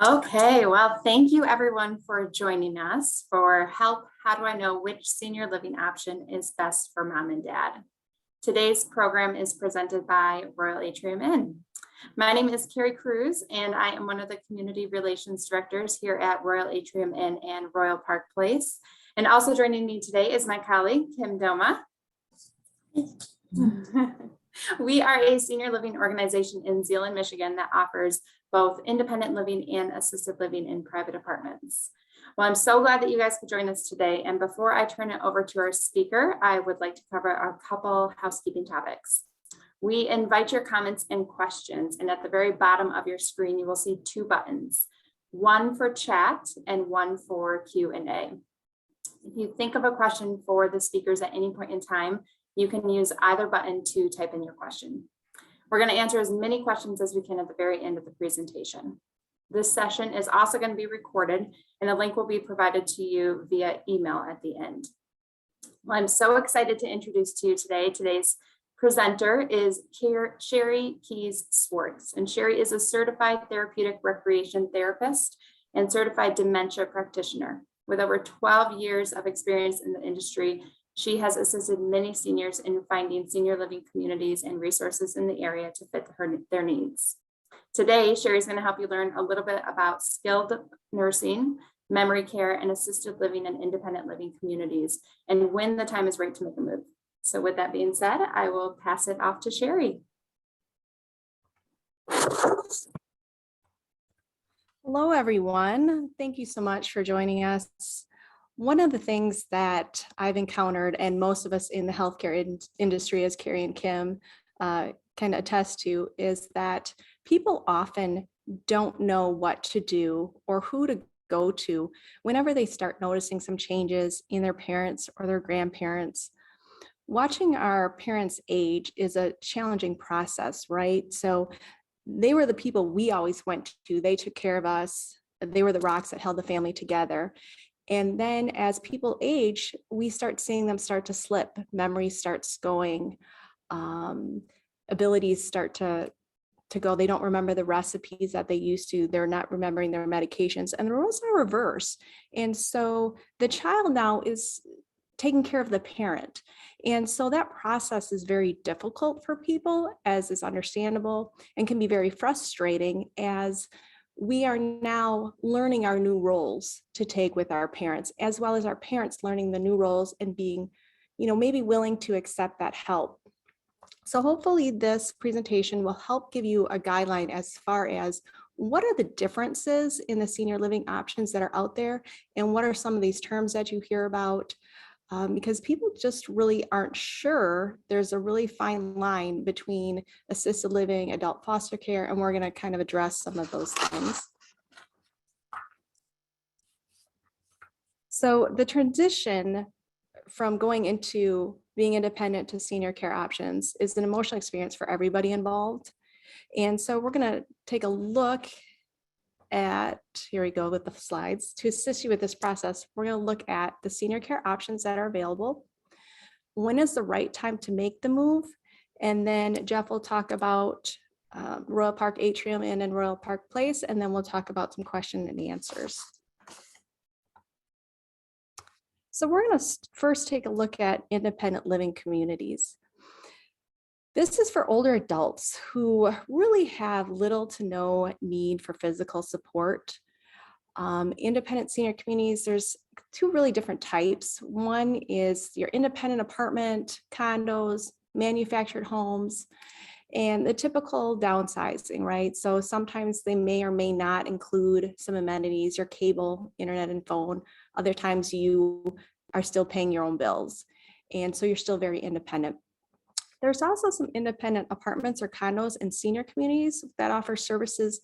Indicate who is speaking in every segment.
Speaker 1: Okay, well, thank you everyone for joining us for Help, How Do I Know Which Senior Living Option is Best for Mom and Dad? Today's program is presented by Royal Atrium Inn. My name is Carrie Cruz, and I am one of the Community Relations Directors here at Royal Atrium Inn and Royal Park Place. And also joining me today is my colleague, Kim Doma. We are a senior living organization in Zeeland, Michigan that offers both independent living and assisted living in private apartments. Well, I'm so glad that you guys could join us today. And before I turn it over to our speaker, I would like to cover a couple housekeeping topics. We invite your comments and questions. And at the very bottom of your screen, you will see two buttons, one for chat and one for Q&A. If you think of a question for the speakers at any point in time, you can use either button to type in your question. We're going to answer as many questions as we can at the very end of the presentation. This session is also going to be recorded, and a link will be provided to you via email at the end. Well, I'm so excited to introduce to you today. Today's presenter is Sheri Keyes-Swartz, and Sheri is a certified therapeutic recreation therapist and certified dementia practitioner. With over 12 years of experience in the industry, she has assisted many seniors in finding senior living communities and resources in the area to fit their needs. Today, Sheri is going to help you learn a little bit about skilled nursing, memory care, and assisted living and independent living communities, and when the time is right to make a move. So with that being said, I will pass it off to Sheri.
Speaker 2: Hello, everyone. Thank you so much for joining us. One of the things that I've encountered, and most of us in the healthcare industry, as Carrie and Kim kind of attest to, is that people often don't know what to do or who to go to whenever they start noticing some changes in their parents or their grandparents. Watching our parents age is a challenging process, right? So they were the people we always went to. They took care of us. They were the rocks that held the family together. And then as people age, we start seeing them start to slip. Memory starts going. Abilities start to go. They don't remember the recipes that they used to. They're not remembering their medications. And the roles are reversed. And so the child now is taking care of the parent. And so that process is very difficult for people, as is understandable, and can be very frustrating as we are now learning our new roles to take with our parents, as well as our parents learning the new roles and being, maybe willing to accept that help. So hopefully this presentation will help give you a guideline as far as what are the differences in the senior living options that are out there, and what are some of these terms that you hear about, because people just really aren't sure. There's a really fine line between assisted living, adult foster care, and we're going to kind of address some of those things. So the transition from going into being independent to senior care options is an emotional experience for everybody involved. And so we're going to take a look at, here we go with the slides. To assist you with this process, we're going to look at the senior care options that are available. When is the right time to make the move? And then Jeff will talk about Royal Park Atrium Inn and Royal Park Place, and then we'll talk about some question and answers. So we're going to first take a look at independent living communities. This is for older adults who really have little to no need for physical support. Independent senior communities, there's two really different types. One is your independent apartment, condos, manufactured homes, and the typical downsizing, right? So sometimes they may or may not include some amenities, your cable, internet, and phone. Other times you are still paying your own bills. And so you're still very independent. There's also some independent apartments or condos in senior communities that offer services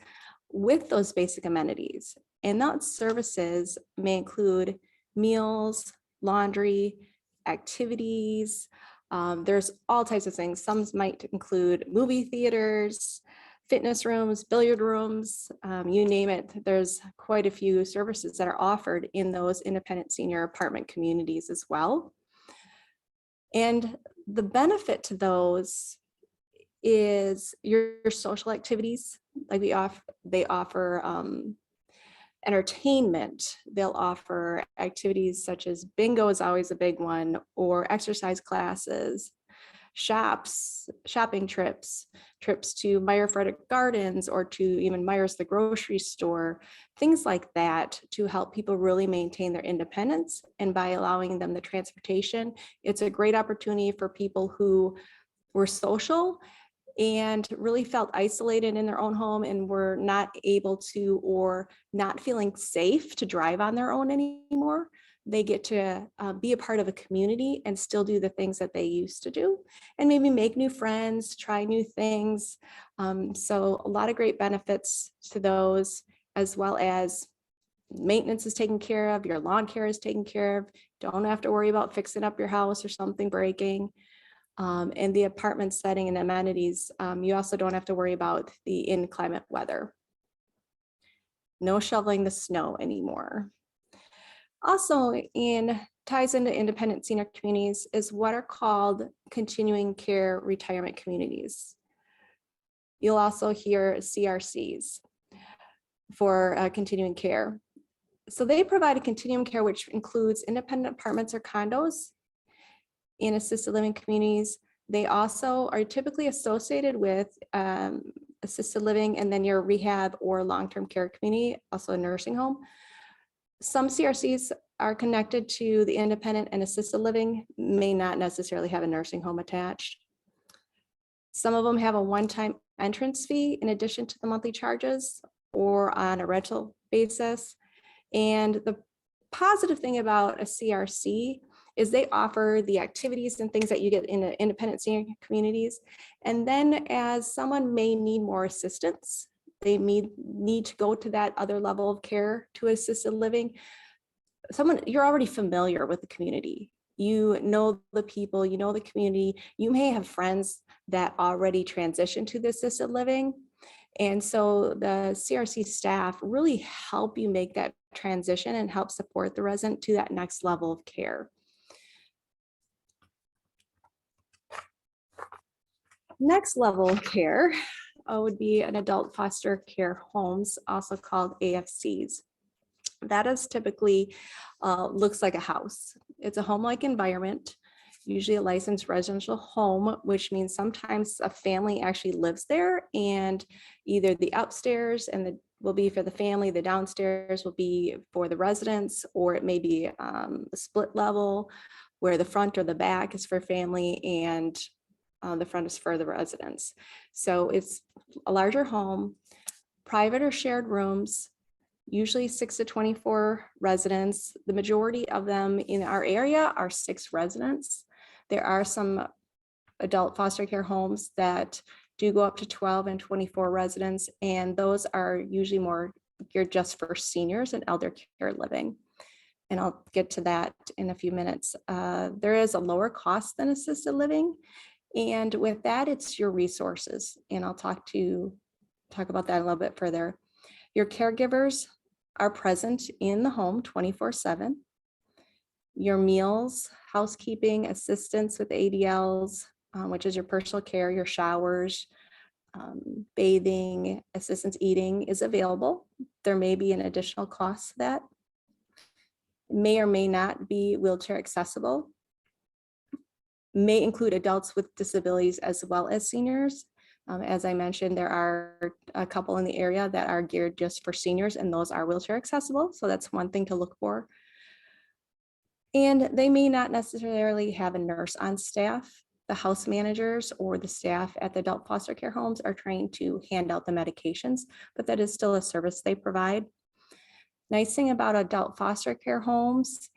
Speaker 2: with those basic amenities. And those services may include meals, laundry, activities. There's all types of things. Some might include movie theaters, fitness rooms, billiard rooms, you name it. There's quite a few services that are offered in those independent senior apartment communities as well. And the benefit to those is your social activities. Like they offer Entertainment, they'll offer activities such as bingo is always a big one, or exercise classes, shopping trips, trips to Meyer Frederick Gardens or to even Myers the grocery store, things like that to help people really maintain their independence. And by allowing them the transportation, it's a great opportunity for people who were social and really felt isolated in their own home and were not able to or not feeling safe to drive on their own anymore. They get to be a part of a community and still do the things that they used to do and maybe make new friends, try new things. So a lot of great benefits to those, as well as maintenance is taken care of, your lawn care is taken care of. Don't have to worry about fixing up your house or something breaking. And the apartment setting and amenities, you also don't have to worry about the inclement weather. No shoveling the snow anymore. Also ties into independent senior communities is what are called continuing care retirement communities. You'll also hear CRCs for continuing care. So they provide a continuum care which includes independent apartments or condos in assisted living communities. They also are typically associated with assisted living and then your rehab or long-term care community, also a nursing home. Some CRCs are connected to the independent and assisted living, may not necessarily have a nursing home attached. Some of them have a one-time entrance fee in addition to the monthly charges or on a rental basis. And the positive thing about a CRC is they offer the activities and things that you get in the independent senior communities. And then as someone may need more assistance, they need to go to that other level of care to assisted living. You're already familiar with the community. You know the people, you know the community. You may have friends that already transitioned to the assisted living. And so the CRC staff really help you make that transition and help support the resident to that next level of care. Next level of care would be an adult foster care homes, also called AFCs. That is typically looks like a house. It's a home-like environment, usually a licensed residential home, which means sometimes a family actually lives there, and either the upstairs will be for the family, the downstairs will be for the residents, or it may be a split level where the front or the back is for family and the front is for the residents. So it's a larger home, private or shared rooms, usually 6 to 24 residents. The majority of them in our area are 6 residents. There are some adult foster care homes that do go up to 12 and 24 residents, and those are usually more geared just for seniors and elder care living. And I'll get to that in a few minutes. There is a lower cost than assisted living. And with that, it's your resources. And I'll talk about that a little bit further. Your caregivers are present in the home 24/7. Your meals, housekeeping, assistance with ADLs, which is your personal care, your showers, bathing, assistance eating is available. There may be an additional cost to that. May or may not be wheelchair accessible. May include adults with disabilities as well as seniors. As I mentioned, there are a couple in the area that are geared just for seniors, and those are wheelchair accessible. So that's one thing to look for. And they may not necessarily have a nurse on staff. The house managers or the staff at the adult foster care homes are trained to hand out the medications, but that is still a service they provide. Nice thing about adult foster care homes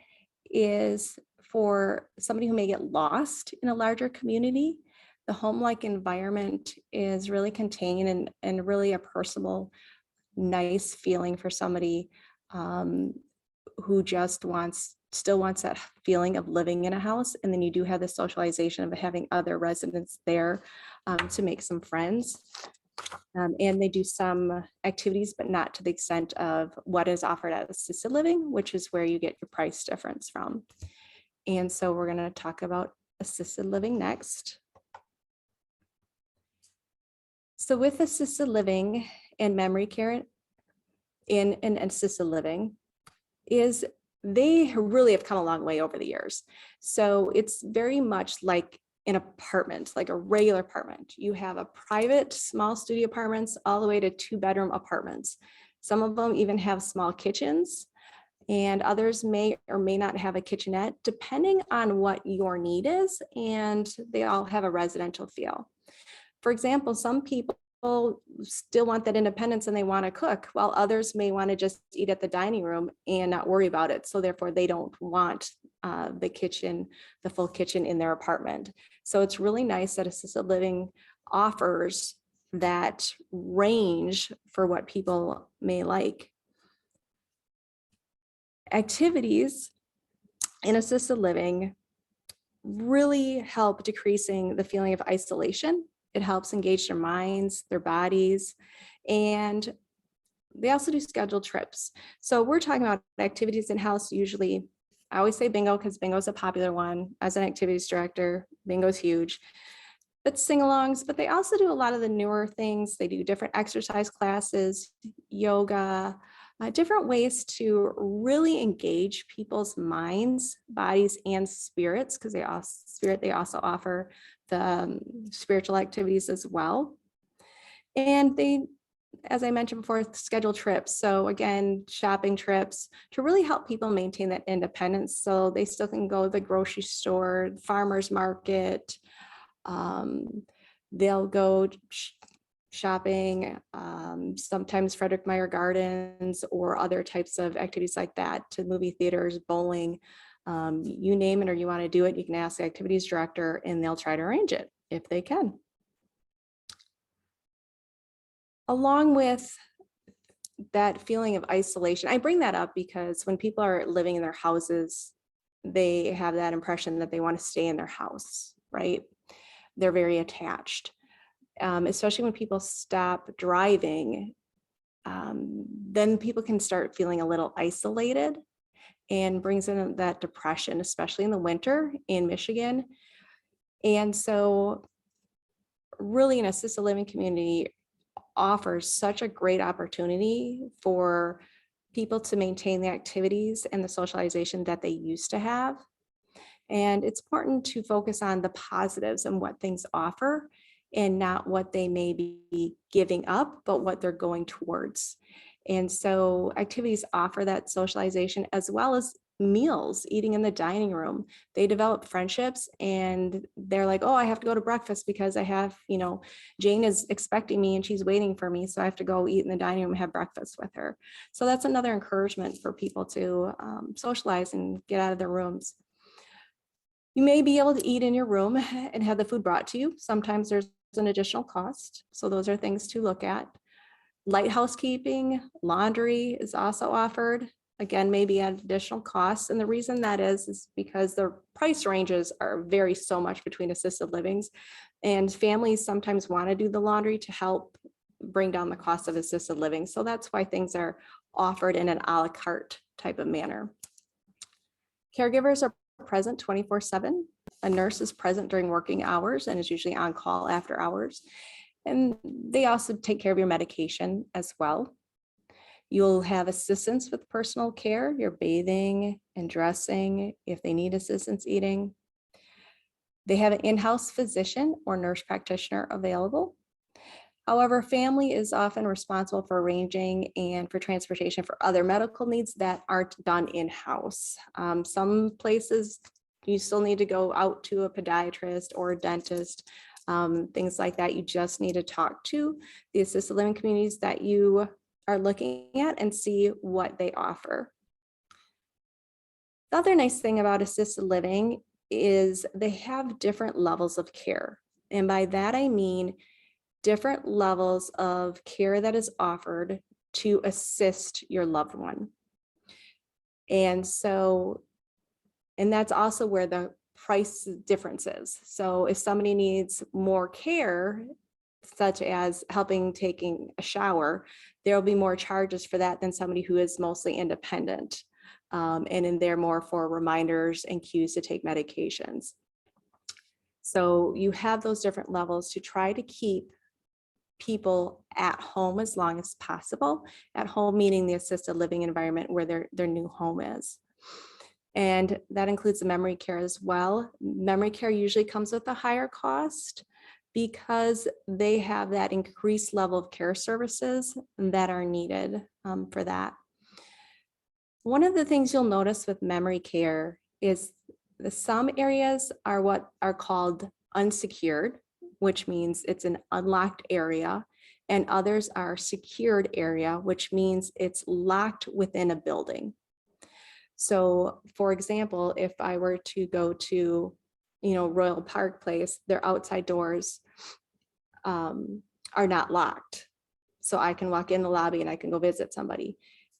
Speaker 2: is for somebody who may get lost in a larger community, the home-like environment is really contained and really a personal, nice feeling for somebody who just still wants that feeling of living in a house. And then you do have the socialization of having other residents there to make some friends. And they do some activities, but not to the extent of what is offered at assisted living, which is where you get your price difference from. And so we're going to talk about assisted living next. So with assisted living and memory care, in assisted living is they really have come a long way over the years. So it's very much like an apartment, like a regular apartment. You have a private small studio apartments all the way to 2-bedroom apartments. Some of them even have small kitchens, and others may or may not have a kitchenette, depending on what your need is, and they all have a residential feel. For example, some people still want that independence and they want to cook, while others may want to just eat at the dining room and not worry about it. So therefore they don't want the kitchen, the full kitchen in their apartment. So it's really nice that assisted living offers that range for what people may like. Activities in assisted living really help decreasing the feeling of isolation. It helps engage their minds, their bodies, and they also do scheduled trips. So we're talking about activities in-house. Usually, I always say bingo because bingo is a popular one. As an activities director, bingo is huge. But sing-alongs, but they also do a lot of the newer things. They do different exercise classes, yoga, different ways to really engage people's minds, bodies, and spirits, because they also offer the spiritual activities as well. And they, as I mentioned before, schedule trips. So again, shopping trips to really help people maintain that independence. So they still can go to the grocery store, farmer's market. They'll go shopping, sometimes Frederick Meyer Gardens or other types of activities like that, to movie theaters, bowling, you name it, or you want to do it, you can ask the activities director and they'll try to arrange it if they can. Along with that feeling of isolation, I bring that up because when people are living in their houses, they have that impression that they want to stay in their house, right? They're very attached. Especially when people stop driving, then people can start feeling a little isolated, and brings in that depression, especially in the winter in Michigan. And so really an assisted living community offers such a great opportunity for people to maintain the activities and the socialization that they used to have. And it's important to focus on the positives and what things offer, and not what they may be giving up, but what they're going towards. And so activities offer that socialization, as well as meals, eating in the dining room. They develop friendships, and they're like, oh, I have to go to breakfast because I have, Jane is expecting me and she's waiting for me. So I have to go eat in the dining room and have breakfast with her. So that's another encouragement for people to socialize and get out of their rooms. You may be able to eat in your room and have the food brought to you. Sometimes there's an additional cost. So those are things to look at. Light housekeeping, laundry is also offered. Again, maybe at additional costs. And the reason that is because the price ranges vary so much between assisted livings, and families sometimes want to do the laundry to help bring down the cost of assisted living. So that's why things are offered in an a la carte type of manner. Caregivers are present 24/7. A nurse is present during working hours and is usually on call after hours. And they also take care of your medication as well. You'll have assistance with personal care, your bathing and dressing, if they need assistance eating. They have an in-house physician or nurse practitioner available. However, family is often responsible for arranging and for transportation for other medical needs that aren't done in-house. Some places you still need to go out to a podiatrist or a dentist, things like that. You just need to talk to the assisted living communities that you are looking at and see what they offer. The other nice thing about assisted living is they have different levels of care. And by that, I mean different levels of care that is offered to assist your loved one. And that's also where the price difference is. So if somebody needs more care, such as taking a shower, there will be more charges for that than somebody who is mostly independent. And in there more for reminders and cues to take medications. So you have those different levels to try people at home as long as possible. At home meaning the assisted living environment where their new home is. And that includes the memory care as well. Memory care usually comes with a higher cost because they have that increased level of care services that are needed for that. One of the things you'll notice with memory care is some areas are what are called unsecured, which means it's an unlocked area, and others are secured area, which means it's locked within a building. So for example, if I were to go to, Royal Park Place, their outside doors are not locked. So I can walk in the lobby and I can go visit somebody.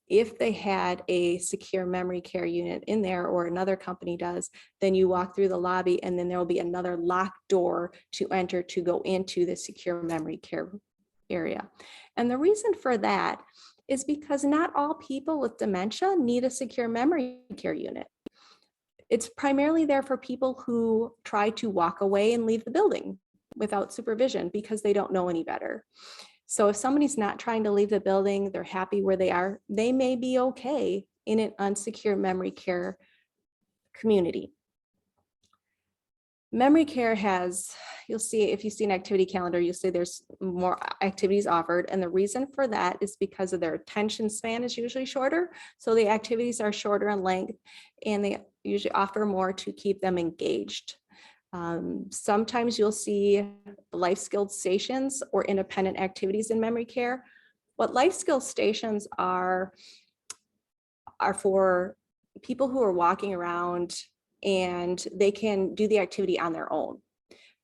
Speaker 2: If they had a secure memory care unit in there, or another company does, then you walk through the lobby and then there will be another locked door to enter to go into the secure memory care area. And the reason for that is because not all people with dementia need a secure memory care unit. It's primarily there for people who try to walk away and leave the building without supervision because they don't know any better. So if somebody's not trying to leave the building, they're happy where they are, they may be okay in an unsecure memory care community. Memory care has, you'll see, if you see an activity calendar, you'll see there's more activities offered. And the reason for that is because of their attention span is usually shorter. So the activities are shorter in length and they usually offer more to keep them engaged. Sometimes you'll see life skills stations or independent activities in memory care. What life skills stations are for people who are walking around and they can do the activity on their own.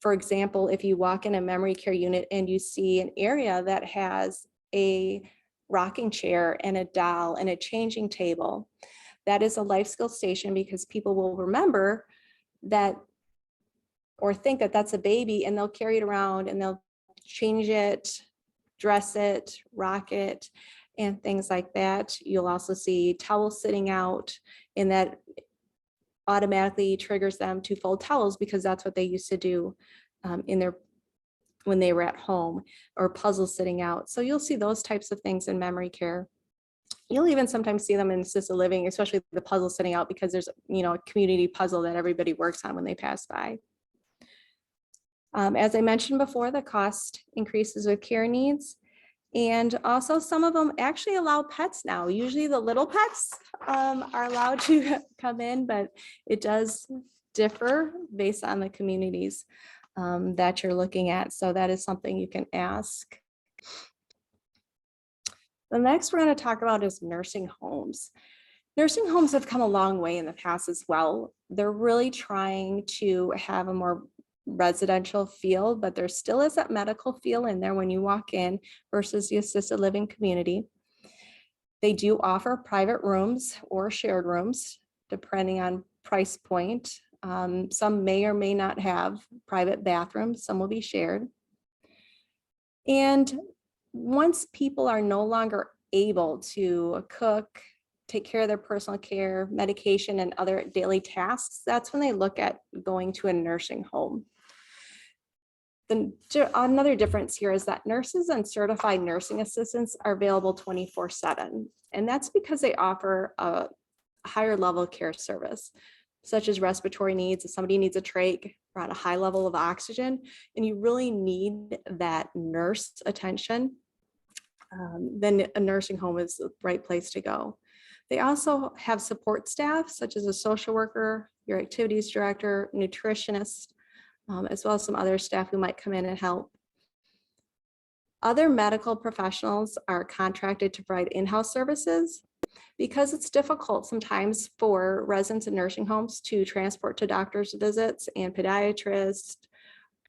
Speaker 2: For example, if you walk in a memory care unit and you see an area that has a rocking chair and a doll and a changing table, that is a life skills station because people will remember that or think that that's a baby and they'll carry it around and they'll change it, dress it, rock it, and things like that. You'll also see towels sitting out, and that automatically triggers them to fold towels because that's what they used to do when they were at home, or puzzles sitting out. So you'll see those types of things in memory care. You'll even sometimes see them in assisted living, especially the puzzle sitting out, because there's a community puzzle that everybody works on when they pass by. As I mentioned before, the cost increases with care needs. And also some of them actually allow pets now. Usually the little pets are allowed to come in, but it does differ based on the communities that you're looking at. So that is something you can ask. The next we're going to talk about is nursing homes. Nursing homes have come a long way in the past as well. They're really trying to have a more residential feel, but there still is that medical feel in there when you walk in versus the assisted living community. They do offer private rooms or shared rooms, depending on price point. Some may or may not have private bathrooms, some will be shared. And once people are no longer able to cook, take care of their personal care, medication, and other daily tasks, that's when they look at going to a nursing home. Another difference here is that nurses and certified nursing assistants are available 24/7. And that's because they offer a higher level of care service, such as respiratory needs. If somebody needs a trach or on a high level of oxygen, and you really need that nurse attention, then a nursing home is the right place to go. They also have support staff, such as a social worker, your activities director, nutritionist, as well as some other staff who might come in and help. Other medical professionals are contracted to provide in-house services because it's difficult sometimes for residents in nursing homes to transport to doctor's visits and podiatrists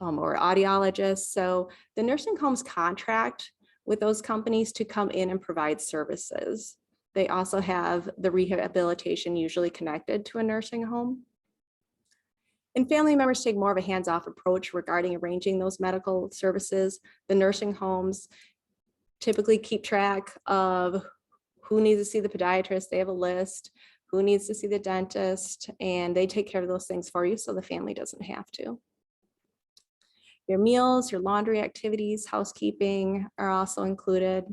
Speaker 2: or audiologists. So the nursing homes contract with those companies to come in and provide services. They also have the rehabilitation usually connected to a nursing home. And family members take more of a hands-off approach regarding arranging those medical services. The nursing homes typically keep track of who needs to see the podiatrist. They have a list, who needs to see the dentist, and they take care of those things for you so the family doesn't have to. Your meals, your laundry activities, housekeeping are also included.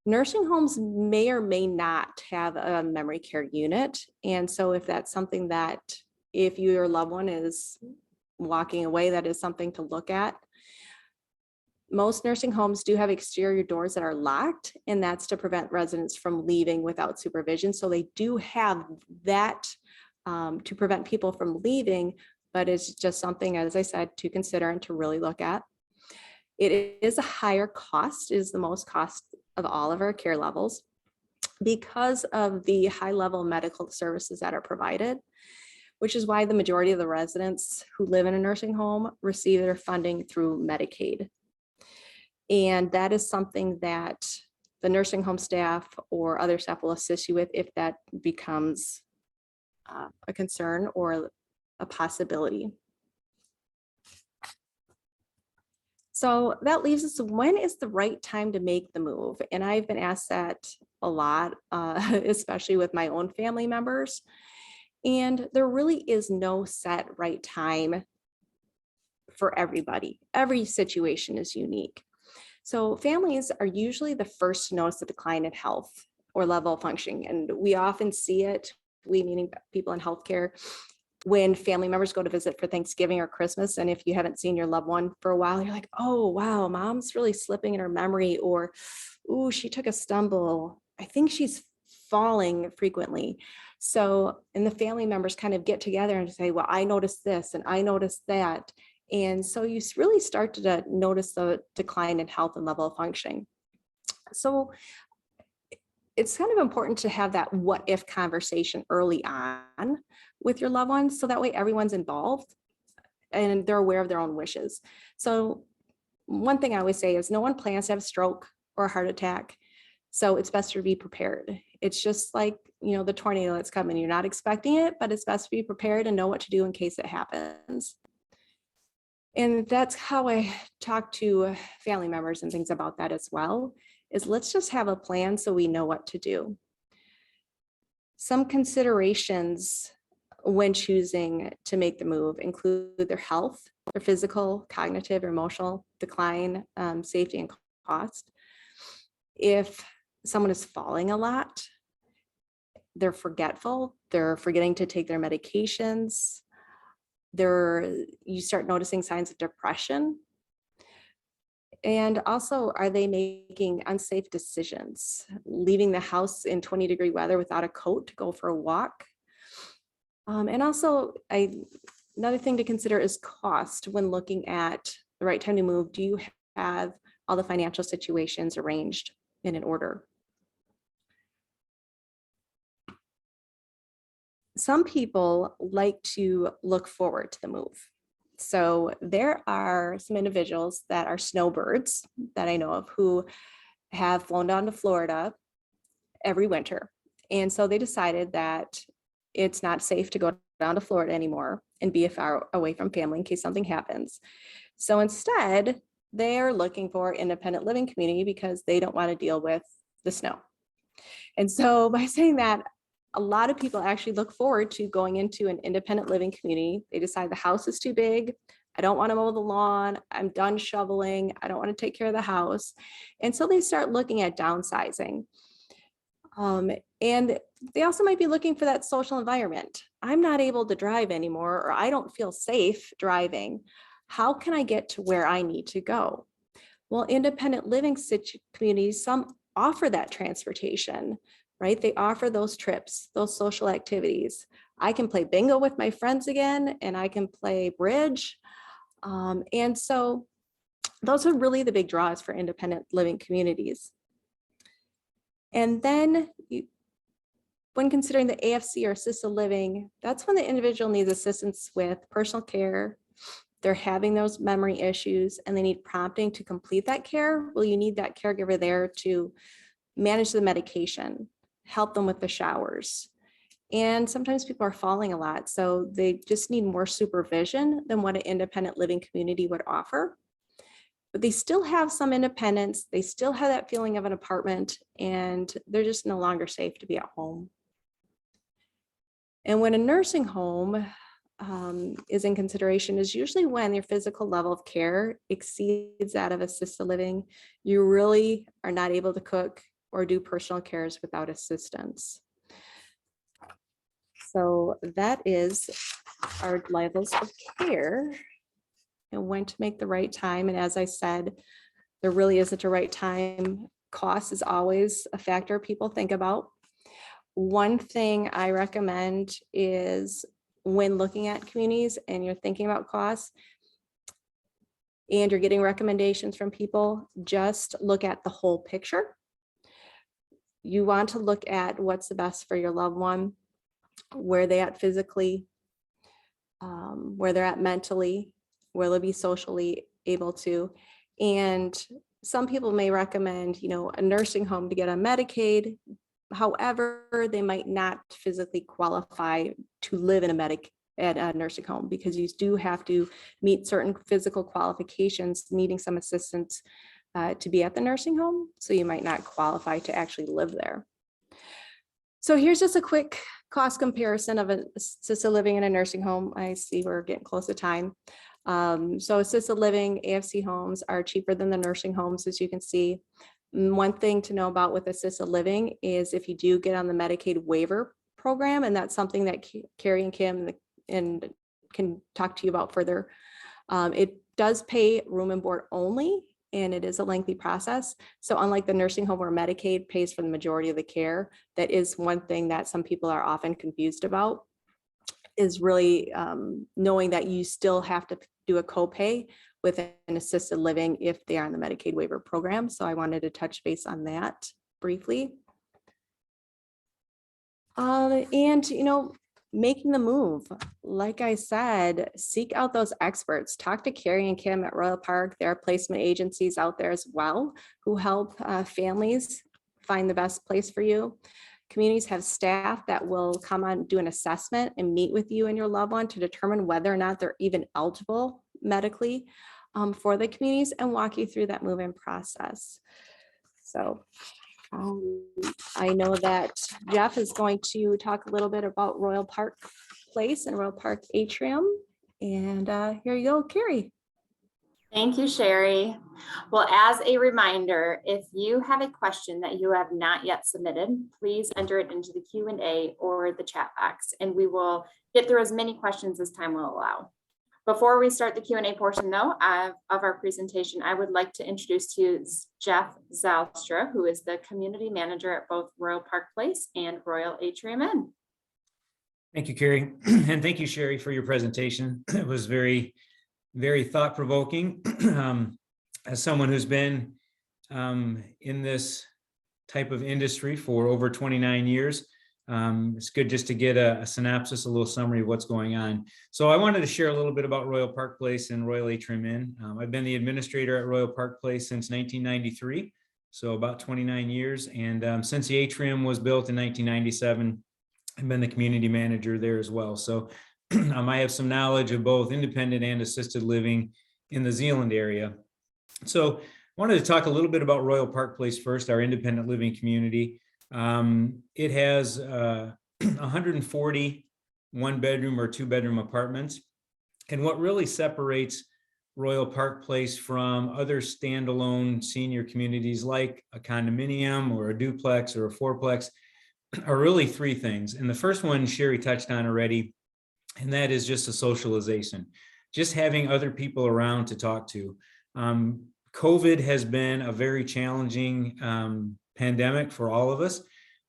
Speaker 2: Nursing homes may or may not have a memory care unit. And so if that's something that, if your loved one is walking away, that is something to look at. Most nursing homes do have exterior doors that are locked, and that's to prevent residents from leaving without supervision. So they do have that to prevent people from leaving, but it's just something, as I said, to consider and to really look at. It is a higher cost, it is the most cost of all of our care levels because of the high level medical services that are provided, which is why the majority of the residents who live in a nursing home receive their funding through Medicaid. And that is something that the nursing home staff or other staff will assist you with if that becomes a concern or a possibility. So that leaves us, when is the right time to make the move? And I've been asked that a lot, especially with my own family members. And there really is no set right time for everybody. Every situation is unique. So families are usually the first to notice a decline in health or level of functioning. And we often see it, we meaning people in healthcare, when family members go to visit for Thanksgiving or Christmas. And if you haven't seen your loved one for a while, you're like, oh, wow, mom's really slipping in her memory, or, ooh, she took a stumble. I think she's falling frequently. So, and the family members kind of get together and say, well, I noticed this and I noticed that. And so you really start to notice the decline in health and level of functioning. So it's kind of important to have that what if conversation early on with your loved ones, so that way everyone's involved and they're aware of their own wishes. So one thing I always say is no one plans to have a stroke or a heart attack. So it's best to be prepared. It's just like, you know, the tornado that's coming. You're not expecting it, but it's best to be prepared and know what to do in case it happens. And that's how I talk to family members and things about that as well, is let's just have a plan so we know what to do. Some considerations when choosing to make the move include their health, their physical, cognitive, or emotional decline, safety, and cost. If someone is falling a lot, they're forgetful, they're forgetting to take their medications, you start noticing signs of depression. And also, are they making unsafe decisions, leaving the house in 20-degree weather without a coat to go for a walk? And also, another thing to consider is cost when looking at the right time to move. Do you have all the financial situations arranged in an order? Some people like to look forward to the move. So there are some individuals that are snowbirds that I know of who have flown down to Florida every winter. And so they decided that it's not safe to go down to Florida anymore and be far away from family in case something happens. So instead, they're looking for independent living community because they don't want to deal with the snow. And so by saying that, a lot of people actually look forward to going into an independent living community. They decide the house is too big. I don't want to mow the lawn. I'm done shoveling. I don't want to take care of the house. And so they start looking at downsizing. And they also might be looking for that social environment. I'm not able to drive anymore, or I don't feel safe driving. How can I get to where I need to go? Well, independent living communities, some offer that transportation, right? They offer those trips, those social activities. I can play bingo with my friends again, and I can play bridge. And so those are really the big draws for independent living communities. And then when considering the AFC or assisted living, that's when the individual needs assistance with personal care. They're having those memory issues and they need prompting to complete that care. Well, you need that caregiver there to manage the medication, help them with the showers. And sometimes people are falling a lot, so they just need more supervision than what an independent living community would offer. But they still have some independence, they still have that feeling of an apartment, and they're just no longer safe to be at home. And when a nursing home is in consideration is usually when your physical level of care exceeds that of assisted living. You really are not able to cook or do personal cares without assistance. So that is our levels of care and when to make the right time. And as I said, there really isn't a right time. Cost is always a factor people think about. One thing I recommend is when looking at communities and you're thinking about costs and you're getting recommendations from people, just look at the whole picture. You want to look at what's the best for your loved one, where they're at physically, where they're at mentally, where they'll be socially able to. And some people may recommend, a nursing home to get on Medicaid. However, they might not physically qualify to live in at a nursing home because you do have to meet certain physical qualifications, needing some assistance to be at the nursing home. So you might not qualify to actually live there. So here's just a quick cost comparison of assisted living in a nursing home. I see we're getting close to time. So assisted living AFC homes are cheaper than the nursing homes, as you can see. One thing to know about with assisted living is if you do get on the Medicaid waiver program, and that's something that Carrie and Kim can talk to you about further. It does pay room and board only, and it is a lengthy process. So unlike the nursing home where Medicaid pays for the majority of the care, that is one thing that some people are often confused about, is really knowing that you still have to do a copay with an assisted living if they are in the Medicaid waiver program. So I wanted to touch base on that briefly. And making the move, like I said, seek out those experts. Talk to Carrie and Kim at Royal Park. There are placement agencies out there as well who help families find the best place for you. Communities have staff that will come on, do an assessment and meet with you and your loved one to determine whether or not they're even eligible medically for the communities and walk you through that move-in process. So I know that Jeff is going to talk a little bit about Royal Park Place and Royal Park Atrium. And here you go, Carrie.
Speaker 1: Thank you, Sheri. Well, as a reminder, if you have a question that you have not yet submitted, please enter it into the Q&A or the chat box, and we will get through as many questions as time will allow. Before we start the Q&A portion, though, of our presentation, I would like to introduce to you Jeff Zylstra, who is the community manager at both Royal Park Place and Royal Atrium Inn.
Speaker 3: Thank you, Carrie, and thank you, Sheri, for your presentation. It was very thought-provoking. As someone who's been in this type of industry for over 29 years, it's good just to get a synopsis, a little summary of what's going on. So I wanted to share a little bit about Royal Park Place and Royal Atrium Inn. I've been the administrator at Royal Park Place since 1993, so about 29 years. And since the Atrium was built in 1997, I've been the community manager there as well. So I have some knowledge of both independent and assisted living in the Zeeland area. So I wanted to talk a little bit about Royal Park Place first, our independent living community. It has 140 one-bedroom or two-bedroom apartments. And what really separates Royal Park Place from other standalone senior communities like a condominium or a duplex or a fourplex are really three things. And the first one Sheri touched on already, and that is just a socialization, just having other people around to talk to. COVID has been a very challenging pandemic for all of us,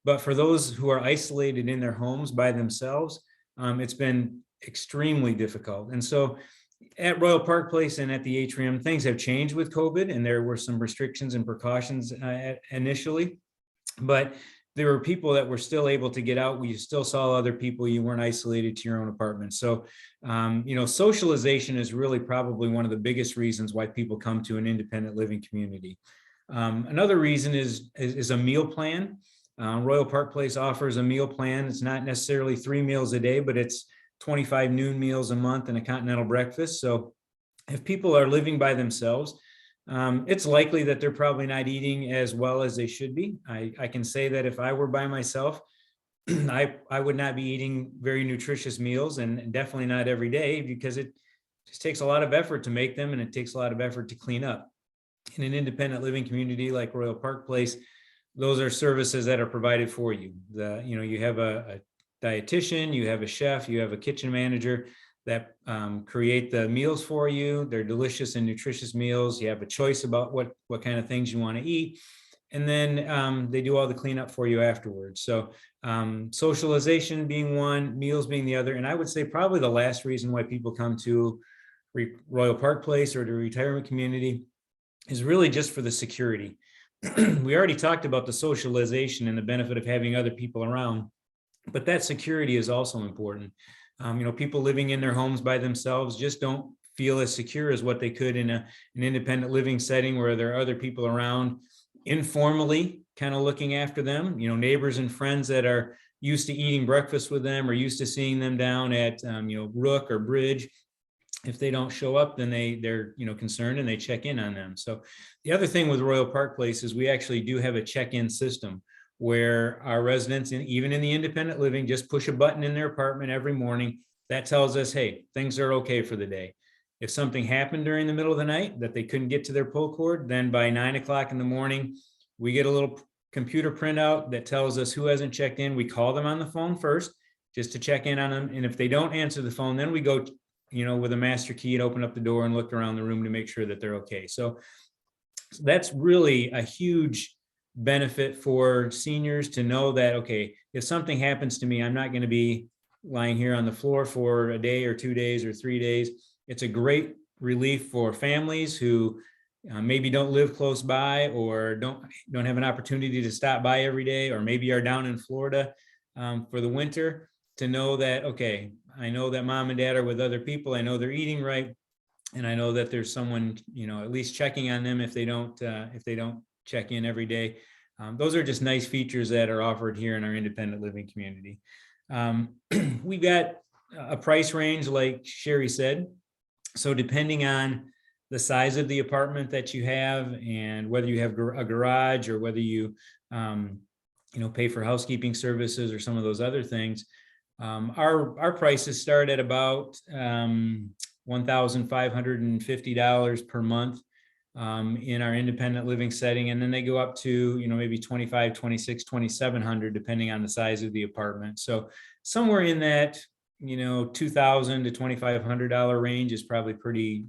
Speaker 3: but for those who are isolated in their homes by themselves, it's been extremely difficult. And so at Royal Park Place and at the Atrium, things have changed with COVID, and there were some restrictions and precautions initially, but there were people that were still able to get out. You still saw other people. You weren't isolated to your own apartment. So, socialization is really probably one of the biggest reasons why people come to an independent living community. Another reason is a meal plan. Royal Park Place offers a meal plan. It's not necessarily 3 meals a day, but it's 25 noon meals a month and a continental breakfast. So if people are living by themselves, it's likely that they're probably not eating as well as they should be. I can say that if I were by myself, I would not be eating very nutritious meals, and definitely not every day, because it just takes a lot of effort to make them, and it takes a lot of effort to clean up. In an independent living community like Royal Park Place, those are services that are provided for you. You have a dietitian, you have a chef, you have a kitchen manager that create the meals for you. They're delicious and nutritious meals. You have a choice about what kind of things you want to eat. And then they do all the cleanup for you afterwards. So socialization being one, meals being the other. And I would say probably the last reason why people come to Royal Park Place or to retirement community is really just for the security. We already talked about the socialization and the benefit of having other people around, but that security is also important. People living in their homes by themselves just don't feel as secure as what they could in an independent living setting where there are other people around informally kind of looking after them, neighbors and friends that are used to eating breakfast with them or used to seeing them down at Rook or Bridge. If they don't show up, then they're concerned and they check in on them. So the other thing with Royal Park Place is we actually do have a check-in system where our residents, even in the independent living, just push a button in their apartment every morning that tells us, hey, things are okay for the day. If something happened during the middle of the night that they couldn't get to their pull cord, then by 9 o'clock in the morning, we get a little computer printout that tells us who hasn't checked in. We call them on the phone first just to check in on them. And if they don't answer the phone, then we go with a master key and open up the door and look around the room to make sure that they're okay. So that's really a huge benefit for seniors to know that, okay, if something happens to me, I'm not going to be lying here on the floor for a day or 2 days or 3 days. It's a great relief for families who maybe don't live close by or don't have an opportunity to stop by every day, or maybe are down in Florida for the winter, to know that, okay, I know that mom and dad are with other people. I know they're eating right. And I know that there's someone, at least checking on them if they don't check in every day. Those are just nice features that are offered here in our independent living community. We've got a price range, like Sheri said. So depending on the size of the apartment that you have and whether you have a garage or whether you, pay for housekeeping services or some of those other things, our prices start at about $1,550 per month in our independent living setting. And then they go up to, maybe $2,500, $2,600, $2,700, depending on the size of the apartment. So somewhere in that, $2,000 to $2,500 range is probably pretty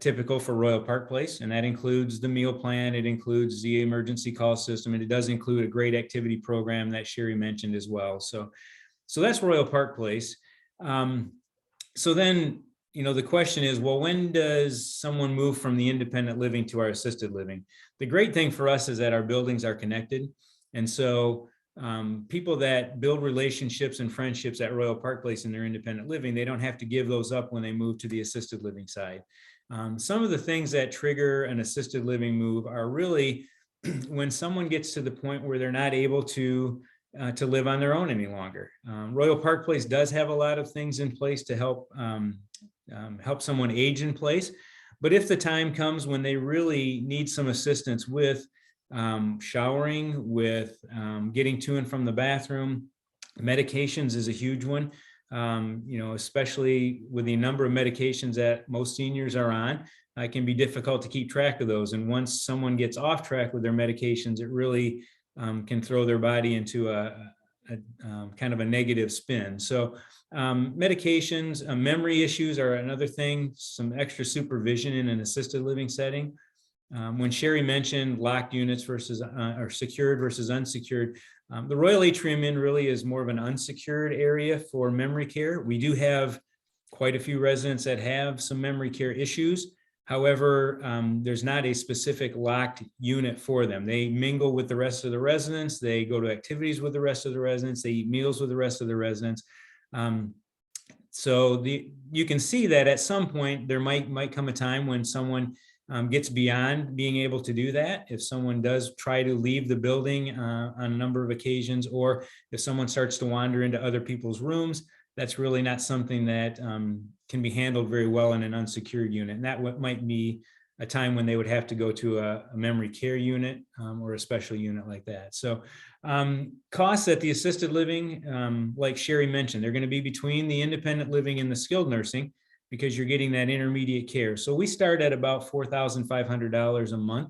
Speaker 3: typical for Royal Park Place. And that includes the meal plan. It includes the emergency call system. And it does include a great activity program that Sheri mentioned as well. So that's Royal Park Place. So then, the question is, well, when does someone move from the independent living to our assisted living? The great thing for us is that our buildings are connected. And so people that build relationships and friendships at Royal Park Place in their independent living, they don't have to give those up when they move to the assisted living side. Some of the things that trigger an assisted living move are really when someone gets to the point where they're not able to live on their own any longer. Royal Park Place does have a lot of things in place to help someone age in place. But if the time comes when they really need some assistance with showering, with getting to and from the bathroom, medications is a huge one. Especially with the number of medications that most seniors are on, it can be difficult to keep track of those. And once someone gets off track with their medications, it really can throw their body into a kind of a negative spin. So medications, memory issues are another thing, some extra supervision in an assisted living setting. When Sheri mentioned locked units versus or secured versus unsecured, the Royal Atrium Inn really is more of an unsecured area for memory care. We do have quite a few residents that have some memory care issues. However, there's not a specific locked unit for them. They mingle with the rest of the residents. They go to activities with the rest of the residents. They eat meals with the rest of the residents. So you can see that at some point there might come a time when someone gets beyond being able to do that. If someone does try to leave the building on a number of occasions, or if someone starts to wander into other people's rooms, that's really not something that can be handled very well in an unsecured unit. And that might be a time when they would have to go to a memory care unit or a special unit like that. So costs at the assisted living, like Sheri mentioned, they're going to be between the independent living and the skilled nursing because you're getting that intermediate care. So we start at about $4,500 a month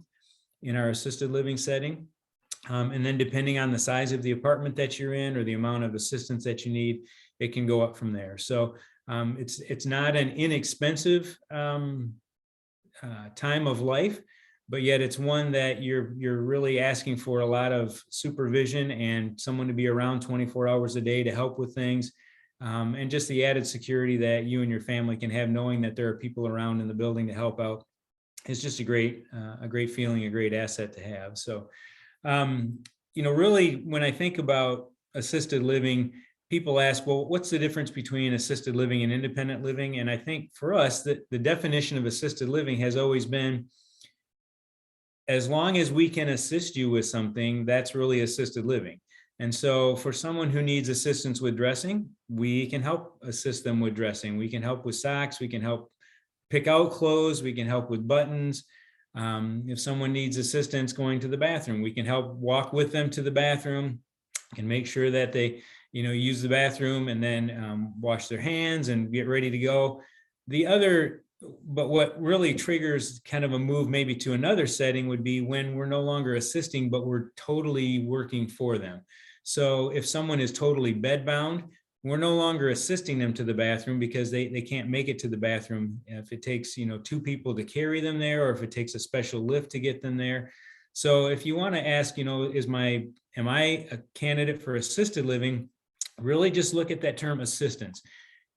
Speaker 3: in our assisted living setting. And then depending on the size of the apartment that you're in or the amount of assistance that you need, it can go up from there. So it's not an inexpensive time of life, but yet it's one that you're really asking for a lot of supervision and someone to be around 24 hours a day to help with things. And just the added security that you and your family can have knowing that there are people around in the building to help out is just a great feeling, a great asset to have. So, really, when I think about assisted living, people ask, well, what's the difference between assisted living and independent living? And I think for us, the definition of assisted living has always been, as long as we can assist you with something, that's really assisted living. And so for someone who needs assistance with dressing, we can help assist them with dressing. We can help with socks. We can help pick out clothes. We can help with buttons. If someone needs assistance going to the bathroom, we can help walk with them to the bathroom and make sure that they use the bathroom and then wash their hands and get ready to go. But what really triggers kind of a move maybe to another setting would be when we're no longer assisting, but we're totally working for them. So if someone is totally bedbound, we're no longer assisting them to the bathroom because they can't make it to the bathroom. If it takes, 2 people to carry them there, or if it takes a special lift to get them there. So if you want to ask, am I a candidate for assisted living? Really just look at that term assistance.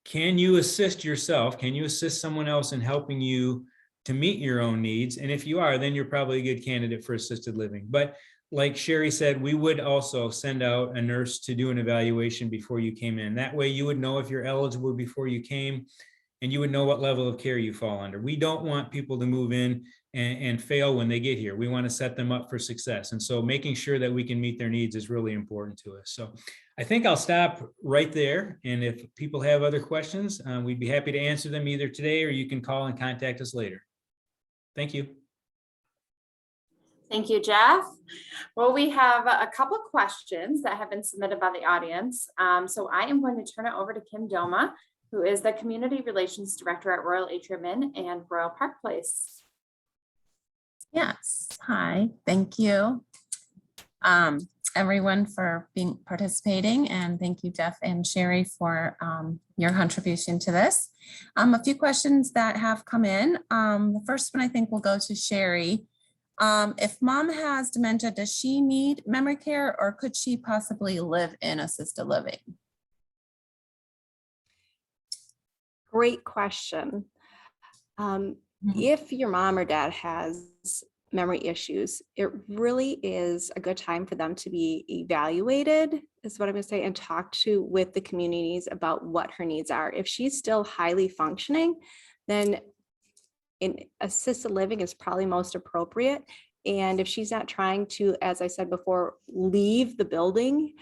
Speaker 3: Can you assist yourself? Can you assist someone else in helping you to meet your own needs? And if you are, then you're probably a good candidate for assisted living. But like Sheri said, we would also send out a nurse to do an evaluation before you came in. That way you would know if you're eligible before you came, and you would know what level of care you fall under. We don't want people to move in and fail when they get here. We want to set them up for success. And so making sure that we can meet their needs is really important to us. So I think I'll stop right there. And if people have other questions, we'd be happy to answer them either today, or you can call and contact us later. Thank you.
Speaker 1: Thank you, Jeff. Well, we have a couple of questions that have been submitted by the audience. So I am going to turn it over to Kim Doma, who is the Community Relations Director at Royal Atrium Inn and Royal Park Place.
Speaker 4: Yes, hi, thank you everyone for participating, and thank you Jeff and Sheri for your contribution to this. A few questions that have come in. The first one I think will go to Sheri. If mom has dementia, does she need memory care, or could she possibly live in assisted living?
Speaker 2: Great question. If your mom or dad has memory issues, it really is a good time for them to be evaluated, is what I'm going to say, and talk to with the communities about what her needs are. If she's still highly functioning, then in assisted living is probably most appropriate. And if she's not trying to, as I said before, leave the building,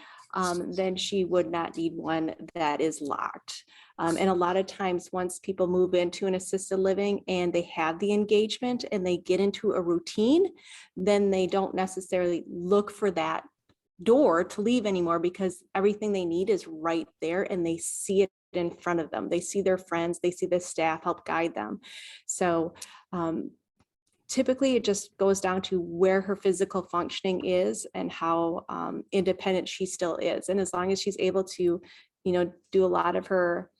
Speaker 2: then she would not need one that is locked. And a lot of times once people move into an assisted living and they have the engagement and they get into a routine, then they don't necessarily look for that door to leave anymore, because everything they need is right there and they see it in front of them. They see their friends, they see the staff help guide them. So typically it just goes down to where her physical functioning is and how independent she still is. And as long as she's able to, do a lot of her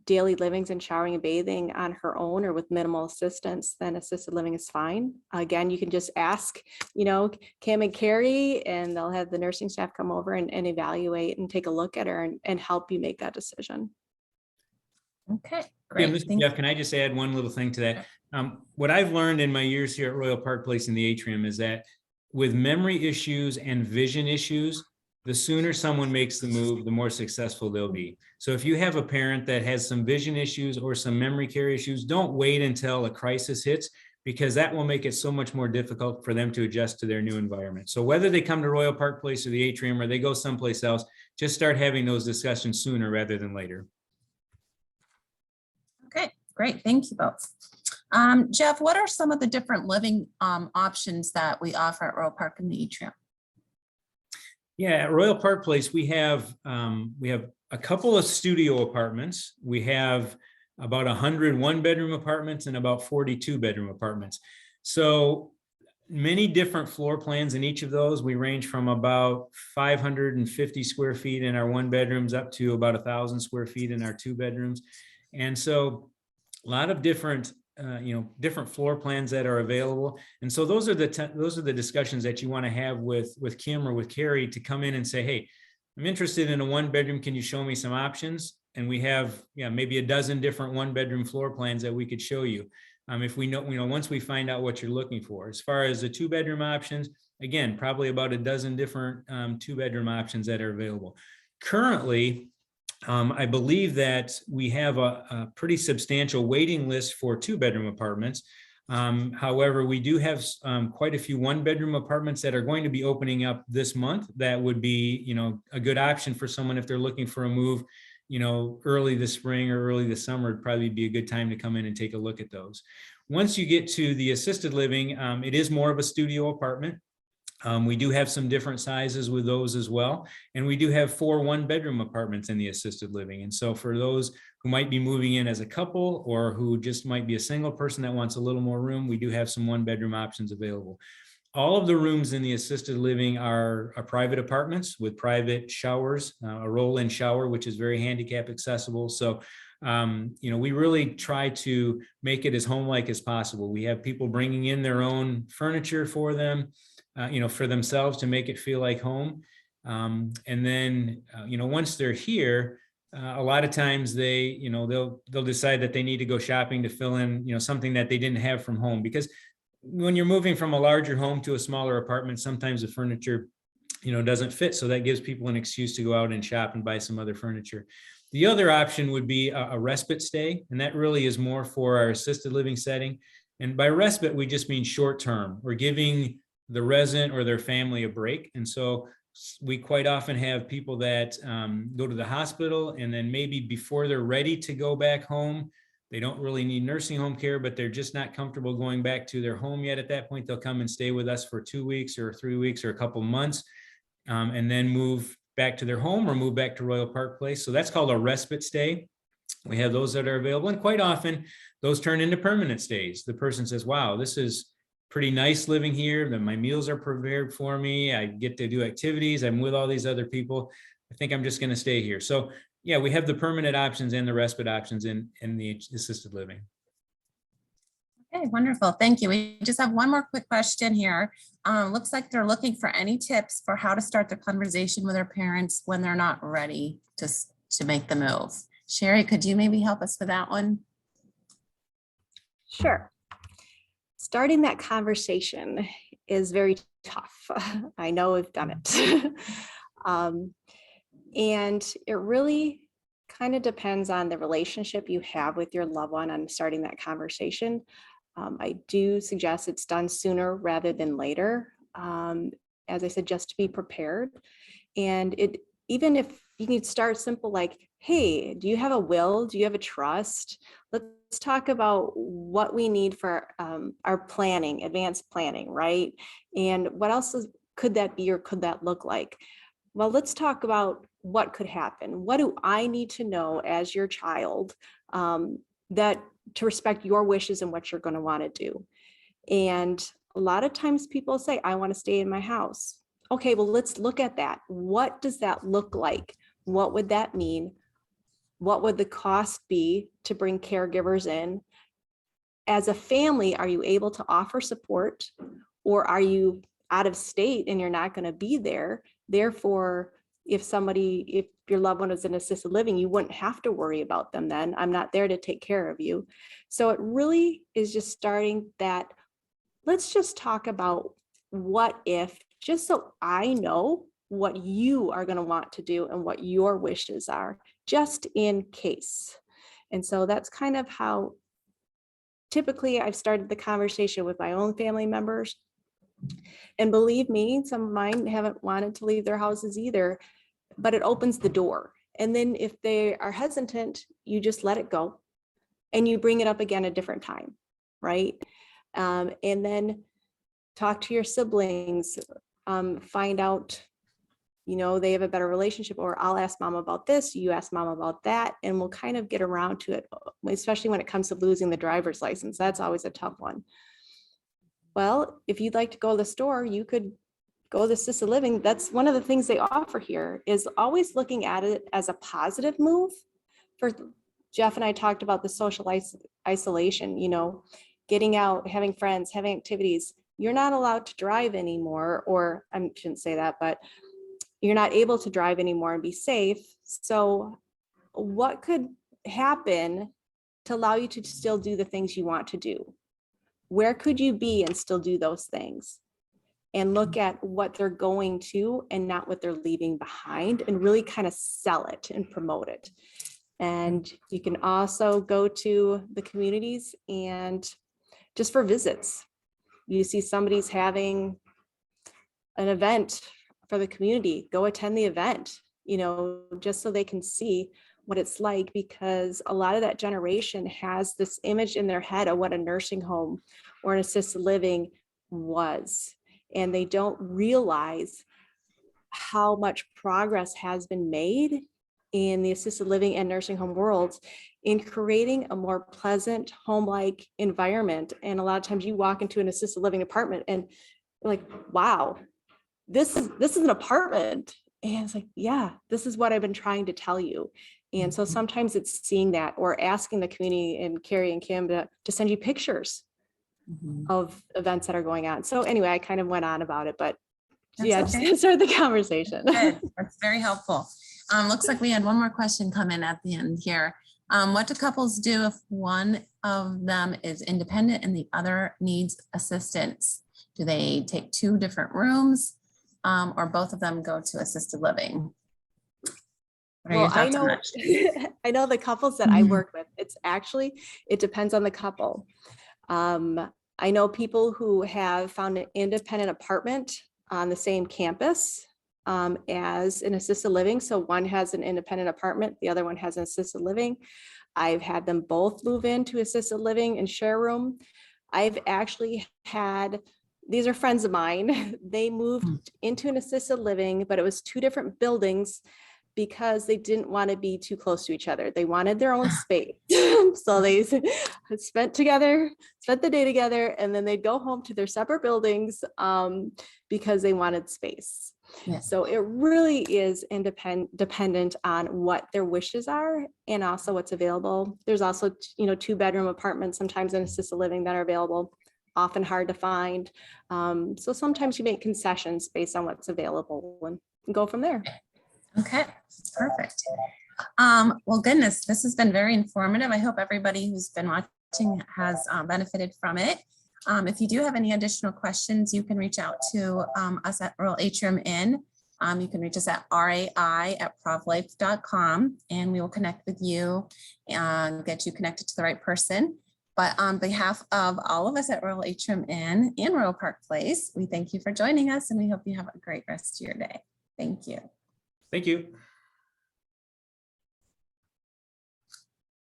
Speaker 2: daily livings and showering and bathing on her own or with minimal assistance, then assisted living is fine. Again, you can just ask, Kim and Carrie, and they'll have the nursing staff come over and evaluate and take a look at her and help you make that decision.
Speaker 4: Okay, great.
Speaker 3: Yeah, Jeff, can I just add one little thing to that? What I've learned in my years here at Royal Park Place in the Atrium is that with memory issues and vision issues, the sooner someone makes the move, the more successful they'll be. So if you have a parent that has some vision issues or some memory care issues, don't wait until a crisis hits, because that will make it so much more difficult for them to adjust to their new environment. So whether they come to Royal Park Place or the Atrium, or they go someplace else, just start having those discussions sooner rather than later.
Speaker 4: Okay, great. Thank you both. Jeff, what are some of the different living options that we offer at Royal Park and the Atrium?
Speaker 3: Yeah, at Royal Park Place, we have a couple of studio apartments. We have about 100 one-bedroom apartments and about 42 bedroom apartments. So many different floor plans in each of those. We range from about 550 square feet in our one bedrooms up to about 1,000 square feet in our two bedrooms. And so a lot of different different floor plans that are available. And so those are the discussions that you want to have with Kim or with Carrie to come in and say, hey, I'm interested in a one bedroom. Can you show me some options? And we have maybe a dozen different one bedroom floor plans that we could show you. If we know, once we find out what you're looking for. As far as the two bedroom options, again, probably about a dozen different two bedroom options that are available. Currently, I believe that we have a pretty substantial waiting list for two bedroom apartments. However, we do have quite a few one bedroom apartments that are going to be opening up this month. That would be, a good option for someone if they're looking for a move, early this spring or early this summer. It'd probably be a good time to come in and take a look at those. Once you get to the assisted living, it is more of a studio apartment. We do have some different sizes with those as well. And we do have 4 one-bedroom apartments in the assisted living. And so for those who might be moving in as a couple or who just might be a single person that wants a little more room, we do have some one-bedroom options available. All of the rooms in the assisted living are private apartments with private showers, a roll-in shower, which is very handicap accessible. So we really try to make it as home-like as possible. We have people bringing in their own furniture for them, for themselves to make it feel like home. And then, once they're here, a lot of times they'll decide that they need to go shopping to fill in, something that they didn't have from home. Because when you're moving from a larger home to a smaller apartment, sometimes the furniture, doesn't fit. So that gives people an excuse to go out and shop and buy some other furniture. The other option would be a respite stay. And that really is more for our assisted living setting. And by respite, we just mean short term. We're giving the resident or their family a break. And so we quite often have people that go to the hospital, and then maybe before they're ready to go back home, they don't really need nursing home care, but they're just not comfortable going back to their home yet. At that point, they'll come and stay with us for 2 weeks or 3 weeks or a couple months, and then move back to their home or move back to Royal Park Place. So that's called a respite stay. We have those that are available, and quite often those turn into permanent stays. The person says, wow, this is pretty nice living here. Then my meals are prepared for me. I get to do activities. I'm with all these other people. I think I'm just going to stay here. So yeah, we have the permanent options and the respite options in the assisted living.
Speaker 4: Okay, wonderful. Thank you. We just have one more quick question here. Looks like they're looking for any tips for how to start the conversation with their parents when they're not ready to make the move. Sheri, could you maybe help us with that one?
Speaker 2: Sure. Starting that conversation is very tough. I know I've done it. And it really kind of depends on the relationship you have with your loved one on starting that conversation. I do suggest it's done sooner rather than later. As I said, just to be prepared. And even if you can start simple, like, hey, do you have a will? Do you have a trust? Let's talk about what we need for our planning, advanced planning, right? And what else could that be or could that look like? Well, let's talk about what could happen. What do I need to know as your child that to respect your wishes and what you're going to want to do? And a lot of times people say, I want to stay in my house. Okay, well, let's look at that. What does that look like? What would that mean? What would the cost be to bring caregivers in? As a family, are you able to offer support, or are you out of state and you're not going to be there? Therefore, if your loved one is in assisted living, you wouldn't have to worry about them then. I'm not there to take care of you. So it really is just starting that. Let's just talk about what if, just so I know what you are going to want to do and what your wishes are, just in case. And so that's kind of how typically I've started the conversation with my own family members. And believe me, some of mine haven't wanted to leave their houses either, but it opens the door. And then if they are hesitant, you just let it go and you bring it up again a different time. right? And then talk to your siblings, find out, they have a better relationship, or I'll ask mom about this, you ask mom about that, and we'll kind of get around to it, especially when it comes to losing the driver's license. That's always a tough one. Well, if you'd like to go to the store, you could go to assisted living. That's one of the things they offer here, is always looking at it as a positive move. For Jeff and I talked about the social isolation, getting out, having friends, having activities. You're not allowed to drive anymore, or I shouldn't say that, but you're not able to drive anymore and be safe. So what could happen to allow you to still do the things you want to do? Where could you be and still do those things? And look at what they're going to and not what they're leaving behind, and really kind of sell it and promote it. And you can also go to the communities and just for visits. You see somebody's having an event for the community, go attend the event, just so they can see what it's like, because a lot of that generation has this image in their head of what a nursing home or an assisted living was. And they don't realize how much progress has been made in the assisted living and nursing home worlds in creating a more pleasant home-like environment. And a lot of times you walk into an assisted living apartment and you're like, wow, this is an apartment. And it's like, yeah, this is what I've been trying to tell you. And so sometimes it's seeing that, or asking the community and Carrie and Kim to send you pictures of events that are going on. So anyway, I kind of went on about it, but
Speaker 4: That's okay.
Speaker 2: just start the conversation.
Speaker 4: Good. That's very helpful. Looks like we had one more question come in at the end here. What do couples do if one of them is independent and the other needs assistance? Do they take 2 different rooms, or both of them go to assisted living? What are your thoughts on that?
Speaker 2: I know the couples that I work with, it depends on the couple. I know people who have found an independent apartment on the same campus as an assisted living. So one has an independent apartment, the other one has an assisted living. I've had them both move into assisted living and share a room. I've actually had, these are friends of mine, they moved into an assisted living, but it was 2 different buildings because they didn't want to be too close to each other. They wanted their own space. So they spent the day together, and then they'd go home to their separate buildings because they wanted space.
Speaker 4: Yes.
Speaker 2: So it really is dependent on what their wishes are and also what's available. There's also, 2-bedroom apartments sometimes in assisted living that are available, often hard to find. So sometimes you make concessions based on what's available and go from there.
Speaker 4: Okay, perfect. Well, goodness, this has been very informative. I hope everybody who's been watching has benefited from it. If you do have any additional questions, you can reach out to us at Rural Atrium Inn. You can reach us at rai@provlife.com, and we will connect with you and get you connected to the right person. But on behalf of all of us at Rural Atrium Inn and Royal Park Place, we thank you for joining us, and we hope you have a great rest of your day. Thank you.
Speaker 3: Thank you.